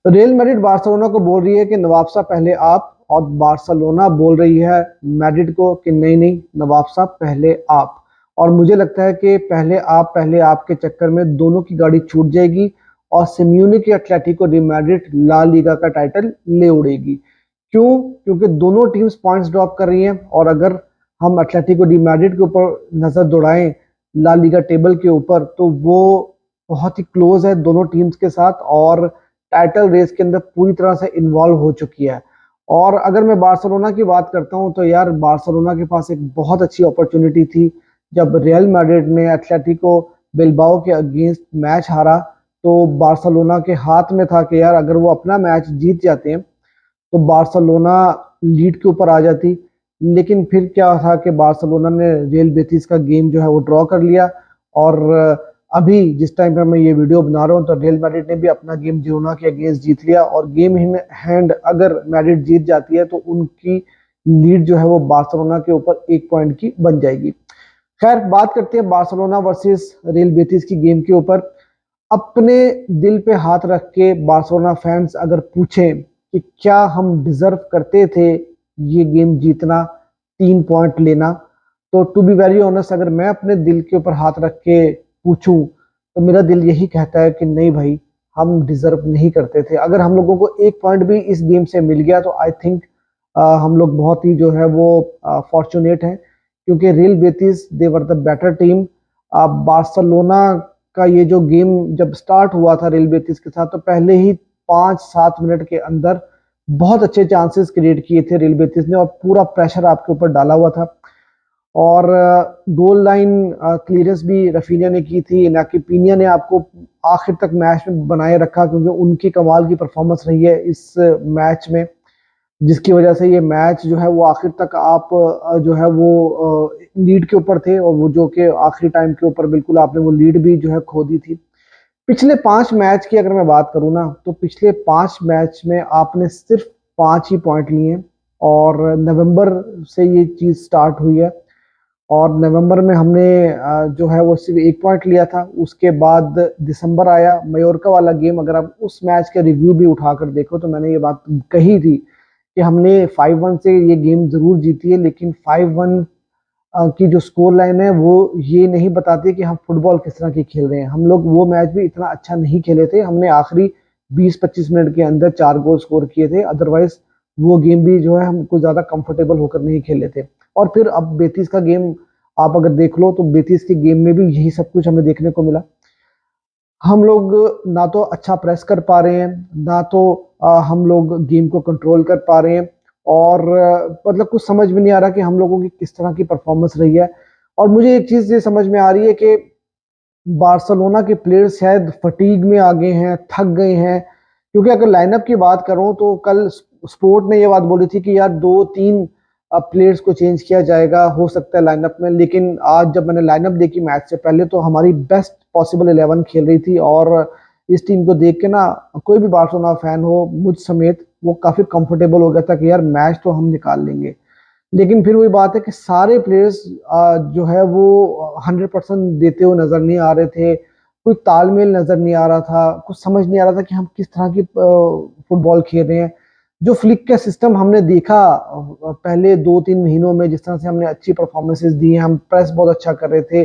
Real Madrid Barcelona को बोल रही है कि नवाब साहब पहले आप, और बार्सिलोना बोल रही है मैड्रिड को कि नहीं नहीं नवाब साहब पहले आप। और मुझे लगता है कि पहले आप के चक्कर में दोनों की गाड़ी छूट जाएगी और सिम्यूनी की Atletico de Madrid La Liga का टाइटल ले उड़ेगी। क्यों? क्योंकि दोनों टीम्स पॉइंट्स ड्रॉप कर रही हैं, और अगर हम एटलेटिको डी मैड्रिड के ऊपर नजर दौड़ाएं ला लीगा टेबल के ऊपर, तो वो बहुत ही क्लोज है दोनों टीम्स के साथ, और टाइटल रेस के अंदर पूरी तरह से इन्वॉल्व हो चुकी है। और अगर मैं बार्सिलोना की बात करता हूं तो यार बार्सिलोना के पास एक बहुत अच्छी अपॉर्चुनिटी थी। जब रियल मैड्रिड ने एटलेटिको बिलबाओ के अगेंस्ट मैच हारा, तो बार्सिलोना के हाथ में था कि यार अगर वो अपना मैच जीत जाते हैं तो बार्सिलोना लीड के ऊपर आ जाती। लेकिन फिर क्या था कि बार्सिलोना ने रियल बेटिस का गेम जो है वो ड्रॉ कर लिया। और अभी जिस टाइम पे मैं ये वीडियो बना रहा हूँ तो रियल मैड्रिड ने भी अपना गेम जिरोना के अगेंस्ट जीत लिया, और गेम इन हैंड अगर मैड्रिड जीत जाती है तो उनकी लीड जो है वो बार्सिलोना के ऊपर 1 पॉइंट की बन जाएगी। खैर, बात करते हैं बार्सिलोना वर्सेस रियल बेटिस की गेम के ऊपर। अपने दिल पे हाथ रख के बार्सिलोना फैंस अगर पूछें कि क्या हम डिजर्व करते थे ये गेम जीतना, 3 पॉइंट लेना, तो टू बी वेरी ऑनेस्ट अगर मैं अपने दिल के ऊपर हाथ रख के पूछूं तो मेरा दिल यही कहता है कि नहीं भाई, हम डिजर्व नहीं करते थे। अगर हम लोगों को 1 पॉइंट भी इस गेम से मिल गया तो आई थिंक हम लोग बहुत ही जो है वो फॉर्चुनेट हैं, क्योंकि real Betis they were the better team. Barcelona का ये जो गेम जब स्टार्ट हुआ था रियल बेटिस के साथ, तो पहले ही 5-7 मिनट के अंदर बहुत अच्छे चांसेस क्रिएट किए थे रियल बेटिस ने, और पूरा प्रेशर आपके ऊपर डाला हुआ था। और गोल लाइन क्लियरेंस भी रफीनिया ने की थी, इनाकी पीनिया ने आपको आखिर तक मैच में बनाए रखा, क्योंकि उनकी कमाल की परफॉर्मेंस रही है इस मैच में, जिसकी वजह से ये मैच जो है वो आखिर तक आप जो है वो लीड के ऊपर थे, और वो जो कि आखिरी टाइम के ऊपर बिल्कुल आपने वो लीड भी जो है खो दी थी। पिछले 5 मैच की अगर मैं बात करूं ना, तो पिछले 5 मैच में आपने सिर्फ 5 ही पॉइंट लिए हैं, और नवंबर से ये चीज स्टार्ट हुई है। और नवंबर में हमने जो है वो सिर्फ 1 पॉइंट लिया था। उसके बाद दिसंबर आया, मयोर्का वाला गेम, अगर आप उस मैच का रिव्यू भी उठाकर देखो तो मैंने ये बात कही थी कि हमने 5-1 से ये गेम जरूर जीती है, लेकिन 5-1 की जो स्कोर लाइन है वो ये नहीं बताती कि हम फुटबॉल किस तरह की खेल रहे हैं। हम लोग वो मैच भी इतना अच्छा नहीं खेले थे, हमने आखिरी 20-25 मिनट के अंदर 4 गोल स्कोर किए थे, अदरवाइज वो गेम भी जो है हमको ज्यादा कंफर्टेबल होकर नहीं खेले थे। और फिर अब बेतीस का गेम आप अगर देख लो तो बेतीस के गेम में भी यही सब कुछ हमें देखने को मिला। हम लोग ना तो अच्छा प्रेस कर पा रहे हैं, ना तो हम लोग गेम को कंट्रोल कर पा रहे हैं, और मतलब कुछ समझ में नहीं आ रहा कि हम लोगों की किस तरह की परफॉर्मेंस रही है। और मुझे एक चीज ये समझ में आ रही है कि बार्सिलोना के प्लेयर्स शायद फटीग में आ गए हैं, थक गए हैं। क्योंकि अगर लाइनअप की बात करूं तो कल स्पोर्ट ने ये बात बोली थी कि यार 2-3 प्लेयर्स को चेंज किया जाएगा हो सकता है लाइनअप में, लेकिन आज जब मैंने लाइनअप देखी मैच से पहले तो हमारी बेस्ट पॉसिबल 11 खेल रही थी। और इस टीम को देख के ना कोई भी बार्सिलोना फैन हो, मुझ समेत, वो काफी कंफर्टेबल हो गया था कि यार मैच तो हम निकाल लेंगे। लेकिन फिर वही बात है कि सारे प्लेयर्स जो है वो 100% देते हुए नजर नहीं आ रहे थे। कोई तालमेल नजर नहीं आ रहा था, कुछ समझ नहीं आ रहा था कि हम किस तरह की फुटबॉल खेल रहे हैं। जो फ्लिक का सिस्टम हमने देखा पहले 2-3 महीनों में, जिस तरह से हमने अच्छी परफॉर्मेंसेस दी हैं, हम प्रेस बहुत अच्छा कर रहे थे,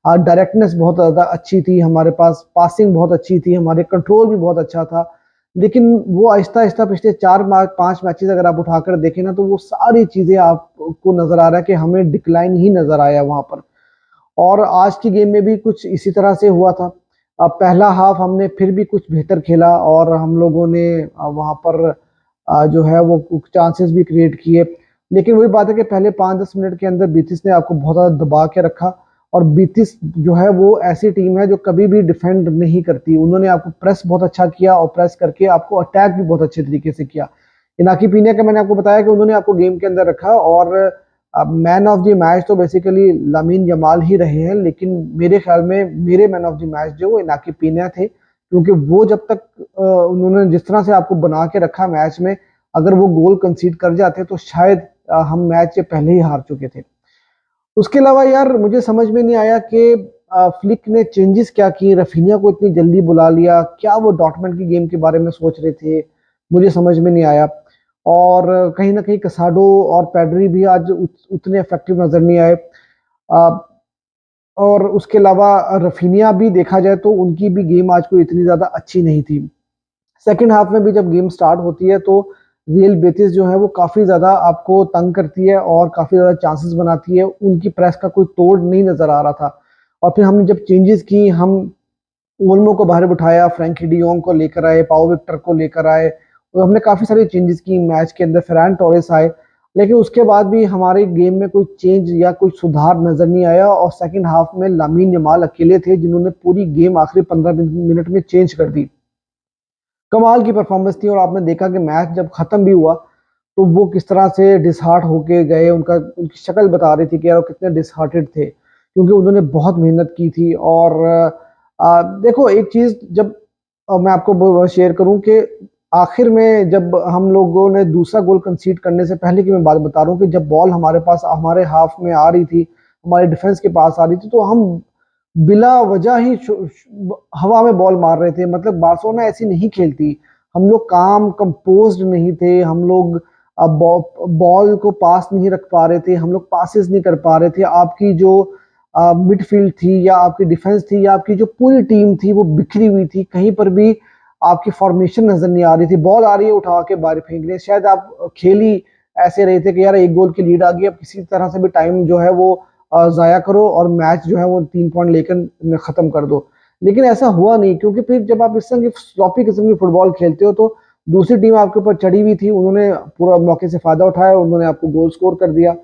डायरेक्टनेस बहुत ज्यादा अच्छी थी हमारे पास, पासिंग बहुत अच्छी थी, हमारे कंट्रोल भी बहुत अच्छा था। लेकिन वो आहिस्ता आहिस्ता पिछले 4-5 मैचेस अगर आप उठाकर देखें ना, तो वो सारी चीजें आपको नजर आ रहा है कि हमें डिक्लाइन ही नजर आया वहां पर। और आज की गेम में भी कुछ इसी तरह से हुआ था। अब पहला हाफ हमने फिर भी कुछ बेहतर खेला, और हम लोगों ने वहां पर जो है वो कुछ चांसेस भी क्रिएट किए। लेकिन वही बात है कि पहले 5-10 मिनट के अंदर बीटिस ने आपको बहुत ज्यादा दबा के रखा। और बीटिस जो है वो ऐसी टीम है जो कभी भी डिफेंड नहीं करती, उन्होंने आपको प्रेस बहुत अच्छा किया, और प्रेस करके आपको अटैक भी बहुत अच्छे तरीके से किया। इनाकी पीनिया का मैंने आपको बताया कि उन्होंने आपको गेम के अंदर रखा, और अब मैन ऑफ द मैच तो बेसिकली लामीन यमाल ही रहे हैं, लेकिन मेरे ख्याल में मेरे मैन ऑफ द मैच जो वो इनाकी पीनिया थे, क्योंकि वो जब तक उन्होंने जिस तरह से आपको बना के रखा मैच में, अगर वो गोल कंसीड कर जाते तो शायद हम मैच से पहले ही हार चुके थे। उसके अलावा यार मुझे समझ में नहीं आया कि फ्लिक ने चेंजेस क्या किए, रफीनिया को इतनी जल्दी बुला लिया, क्या वो डॉर्टमुंड की गेम के बारे में सोच रहे थे, मुझे समझ में नहीं आया। और कहीं ना कहीं कसाडो और पैड्री भी आज उतने इफेक्टिव नजर नहीं आए। अ, और उसके अलावा रफीनिया भी देखा जाए तो उनकी भी गेम आज कोई इतनी ज्यादा अच्छी नहीं थी। सेकंड हाफ में भी जब गेम स्टार्ट होती है तो रियल बेटिस जो है वो काफी ज्यादा आपको तंग करती है और काफी ज्यादा चांसेस बनाती है, उनकी प्रेस का कोई तोड़ नहीं नजर आ रहा था। और फिर हमने जब चेंजेस की, हम ओल्मो को बाहर बिठाया, फ्रैंकी डियोंग को लेकर आए, पाओ विक्टर को लेकर आए, और हमने काफी सारे चेंजेस की मैच के अंदर, फरहान टोरेस आए। लेकिन उसके बाद भी हमारे गेम में कोई चेंज या कोई सुधार नजर नहीं आया, और सेकंड हाफ में लामीन यमाल अकेले थे जिन्होंने पूरी गेम आखिरी 15 मिनट में चेंज कर दी। कमाल की परफॉर्मेंस थी, और आपने देखा कि मैच जब खत्म भी हुआ तो वो किस तरह से डिसहार्ट होके गए, उनका उनकी शक्ल बता रही थी कि यार वो कितने डिसहार्टेड थे, क्योंकि उन्होंने बहुत मेहनत की थी। और देखो एक चीज, जब मैं आपको शेयर करूं कि आखिर में जब हम लोगों ने दूसरा गोल कंसीड करने से पहले की मैं बात बता रहा हूँ कि जब बॉल हमारे पास हमारे हाफ में आ रही थी, हमारे डिफेंस के पास आ रही थी, तो हम बिला वजह ही हवा में बॉल मार रहे थे। मतलब बार्सिलोना ऐसी नहीं खेलती। हम लोग काम कंपोज्ड नहीं थे, हम लोग बॉल को पास नहीं रख पा रहे थे, हम लोग पासेस नहीं कर पा रहे थे। आपकी जो मिडफील्ड थी या आपकी डिफेंस थी या आपकी जो पूरी टीम थी वो बिखरी हुई थी, कहीं पर भी आपकी फॉर्मेशन नजर नहीं आ रही थी। बॉल आ रही है, उठा के बाहर फेंक रहे, शायद आप खेली ऐसे रहे थे कि यार एक गोल की लीड आ गई, अब किसी तरह से भी टाइम जो है वो जाया करो और मैच जो है वो 3 पॉइंट लेकर खत्म कर दो। लेकिन ऐसा हुआ नहीं, क्योंकि फिर जब आप इस तरह की स्लॉपी किस्म की फुटबॉल खेलते हो तो दूसरी टीम आपके ऊपर चढ़ी हुई थी, उन्होंने पूरा मौके से फायदा उठाया, उन्होंने आपको गोल स्कोर कर दिया।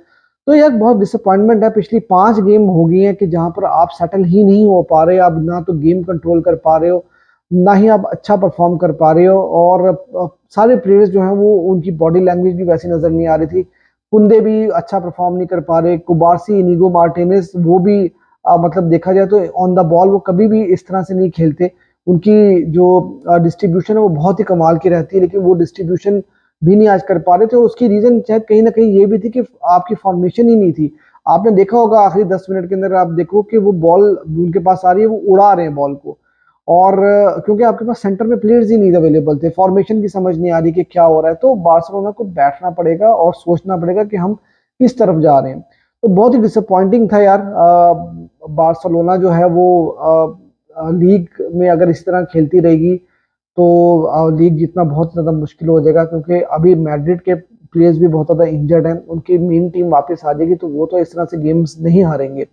तो यार बहुत डिसअपॉइंटमेंट है, पिछली 5 गेम हो गई है कि जहां पर आप सेटल ही नहीं हो पा रहे, आप ना तो गेम कंट्रोल कर पा रहे हो, ना ही आप अच्छा परफॉर्म कर पा रहे हो। और सारे प्लेयर्स जो हैं वो, उनकी बॉडी लैंग्वेज भी वैसी नजर नहीं आ रही थी। कुंदे भी अच्छा परफॉर्म नहीं कर पा रहे, कुबारसी, इनिगो मार्टिनेज, वो भी मतलब देखा जाए तो ऑन द बॉल वो कभी भी इस तरह से नहीं खेलते। उनकी जो डिस्ट्रीब्यूशन है वो बहुत ही कमाल की रहती है, लेकिन वो डिस्ट्रीब्यूशन भी नहीं आज कर पा रहे थे। और उसकी रीजन शायद कहीं ना कहीं ये भी थी कि आपकी फॉर्मेशन ही नहीं थी। आपने देखा होगा आखिरी 10 मिनट के अंदर, आप देखो कि वो बॉल उनके पास आ रही है, वो उड़ा रहे हैं बॉल को। और क्योंकि आपके पास सेंटर में प्लेयर्स ही नहीं अवेलेबल थे, फॉर्मेशन की समझ नहीं आ रही कि क्या हो रहा है, तो बार्सिलोना को बैठना पड़ेगा और सोचना पड़ेगा कि हम किस तरफ जा रहे हैं। तो बहुत ही डिसअपॉइंटिंग था यार। बार्सिलोना जो है वो लीग में अगर इस तरह खेलती रहेगी तो लीग जीतना बहुत ज़्यादा मुश्किल हो जाएगा, क्योंकि अभी मैड्रिड के प्लेयर्स भी बहुत ज़्यादा इंजर्ड हैं, उनकी मेन टीम वापस आ जाएगी तो वो तो इस तरह से गेम्स नहीं हारेंगे।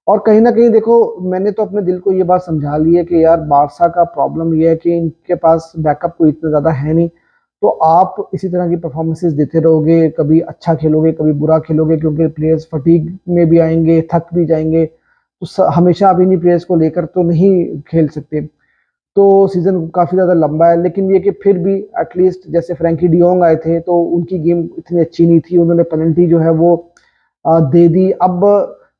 और कहीं ना कहीं देखो, मैंने तो अपने दिल को ये बात समझा ली है कि यार बारसा का प्रॉब्लम ये है कि इनके पास बैकअप कोई इतना ज़्यादा है नहीं। तो आप इसी तरह की परफॉर्मेंसेस देते रहोगे, कभी अच्छा खेलोगे कभी बुरा खेलोगे, क्योंकि प्लेयर्स फटीग में भी आएंगे, थक भी जाएंगे, तो हमेशा आप इन्हीं प्लेयर्स को लेकर तो नहीं खेल सकते। तो सीजन काफी ज्यादा लंबा है, लेकिन ये कि फिर भी एटलीस्ट जैसे फ्रैंकी डियोंग आए थे तो उनकी गेम इतनी अच्छी नहीं थी, उन्होंने पेनल्टी जो है वो दे दी। अब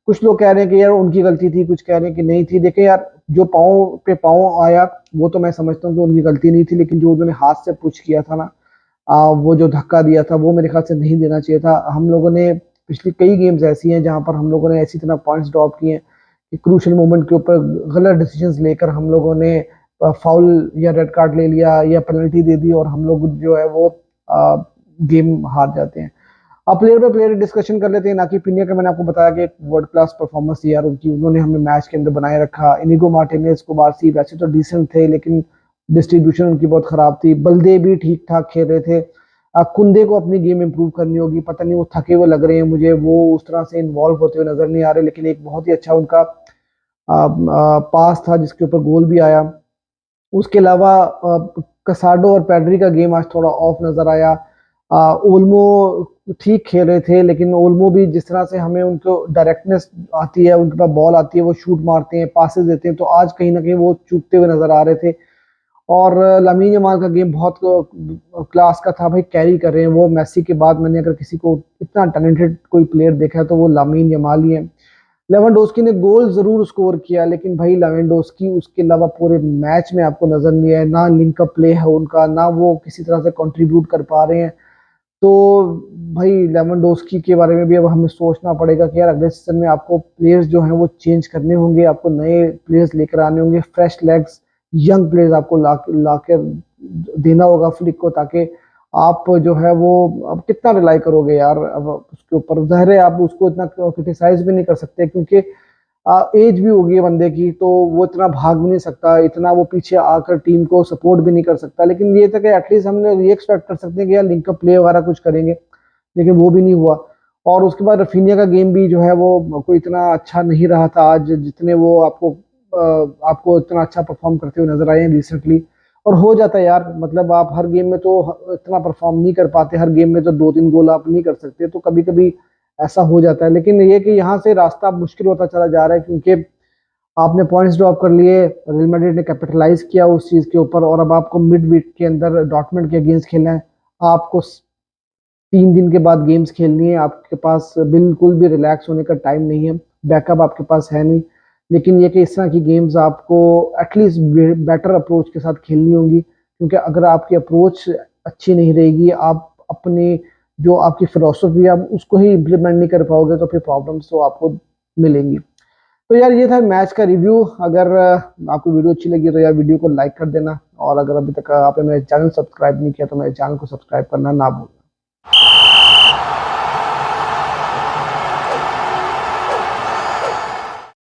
कुछ लोग कह रहे हैं कि यार उनकी गलती थी, कुछ कह रहे हैं कि नहीं थी। देखे यार, जो पाँव पे पाँव आया वो तो मैं समझता हूँ कि उनकी गलती नहीं थी, लेकिन जो उन्होंने हाथ से पुश किया था ना, वो जो धक्का दिया था वो मेरे ख्याल से नहीं देना चाहिए था। हम लोगों ने पिछली कई गेम्स ऐसी हैं जहां पर हम लोगों ने ऐसी तरह पॉइंट्स ड्रॉप किए हैं कि क्रूशियल मोमेंट के ऊपर गलत डिसीजंस लेकर हम लोगों ने फाउल या रेड कार्ड ले लिया या पेनल्टी दे दी, और हम लोग जो है वो गेम हार जाते हैं। अब प्लेयर बाय प्लेयर डिस्कशन कर लेते हैं। नाकी पिनिया का मैंने आपको बताया कि एक वर्ल्ड क्लास परफॉर्मेंस थी यार उनकी, उन्होंने हमें मैच के अंदर बनाए रखा। इनिगो मार्टिनेज, कुबारसी वैसे तो डिसेंट थे, लेकिन डिस्ट्रीब्यूशन उनकी बहुत खराब थी। बल्दे भी ठीक ठाक खेल रहे थे। कुंदे को अपनी गेम इंप्रूव करनी होगी, पता नहीं वो थके हुए लग रहे हैं मुझे, वो उस तरह से इन्वॉल्व होते हुए नजर नहीं आ रहे। लेकिन एक बहुत ही अच्छा उनका पास था जिसके ऊपर गोल भी आया। उसके अलावा कसाडो और पैड्री का गेम आज थोड़ा ऑफ नजर आया। ओल्मो ठीक खेल रहे थे, लेकिन ओल्मो भी जिस तरह से हमें उनको डायरेक्टनेस आती है, उनके पास बॉल आती है, वो शूट मारते हैं, पासेस देते हैं, तो आज कहीं ना कहीं वो चूकते हुए नजर आ रहे थे। और लामीन यमाल का गेम बहुत क्लास का था भाई, कैरी कर रहे हैं वो। मेसी के बाद मैंने अगर किसी को इतना टैलेंटेड कोई प्लेयर देखा है तो वो लामीन यमाल ही है। लेवेंडोस्की ने गोल जरूर स्कोर किया, लेकिन भाई लेवेंडोस्की उसके अलावा पूरे मैच में आपको नजर नहीं आया, ना लिंकअप प्ले है उनका, ना वो किसी तरह से कंट्रीब्यूट कर पा रहे हैं। तो भाई लेवेंडोस्की के बारे में भी अब हमें सोचना पड़ेगा कि यार अगले सीजन में आपको प्लेयर्स जो हैं वो चेंज करने होंगे, आपको नए प्लेयर्स लेकर आने होंगे, फ्रेश लेग्स, यंग प्लेयर्स आपको ला कर देना होगा फ्लिक को, ताकि आप जो है वो अब कितना रिलाई करोगे यार अब उसके ऊपर। ज़ाहिर है आप उसको इतना क्रिटिसाइज भी नहीं कर सकते, क्योंकि एज भी होगी है बंदे की, तो वो इतना भाग भी नहीं सकता, इतना वो पीछे आकर टीम को सपोर्ट भी नहीं कर सकता। लेकिन ये था कि एटलीस्ट हमने ये एक्सपेक्ट कर सकते हैं कि यार लिंकअप प्ले वगैरह कुछ करेंगे, लेकिन वो भी नहीं हुआ। और उसके बाद रफीनिया का गेम भी जो है वो कोई इतना अच्छा नहीं रहा था आज, जितने वो आपको इतना अच्छा परफॉर्म करते हुए नजर आए हैं रिसेंटली। और हो जाता है यार, मतलब आप हर गेम में तो इतना परफॉर्म नहीं कर पाते, हर गेम में तो 2-3 गोल आप नहीं कर सकते, तो कभी कभी ऐसा हो जाता है। लेकिन ये कि यहाँ से रास्ता अब मुश्किल होता चला जा रहा है, क्योंकि आपने पॉइंट्स ड्रॉप कर लिए, रियल मैड्रिड ने कैपिटलाइज किया उस चीज के ऊपर, और अब आपको मिड वीक के अंदर डॉर्टमुंड के अगेंस्ट खेलना है। आपको 3 दिन के बाद गेम्स खेलनी है, आपके पास बिल्कुल भी रिलैक्स होने का टाइम नहीं है, बैकअप आपके पास है नहीं। लेकिन ये कि इस तरह की गेम्स आपको एटलीस्ट बेटर अप्रोच के साथ खेलनी होंगी, क्योंकि अगर आपकी अप्रोच अच्छी नहीं रहेगी, आप अपने जो आपकी फिलोसफी है आप उसको ही इम्प्लीमेंट नहीं कर पाओगे, तो फिर प्रॉब्लम्स तो आपको मिलेंगी। तो यार ये था मैच का रिव्यू। अगर आपको वीडियो अच्छी लगी तो यार वीडियो को लाइक कर देना, और अगर अभी तक आपने मेरे चैनल सब्सक्राइब नहीं किया तो मेरे चैनल को सब्सक्राइब करना ना भूलना।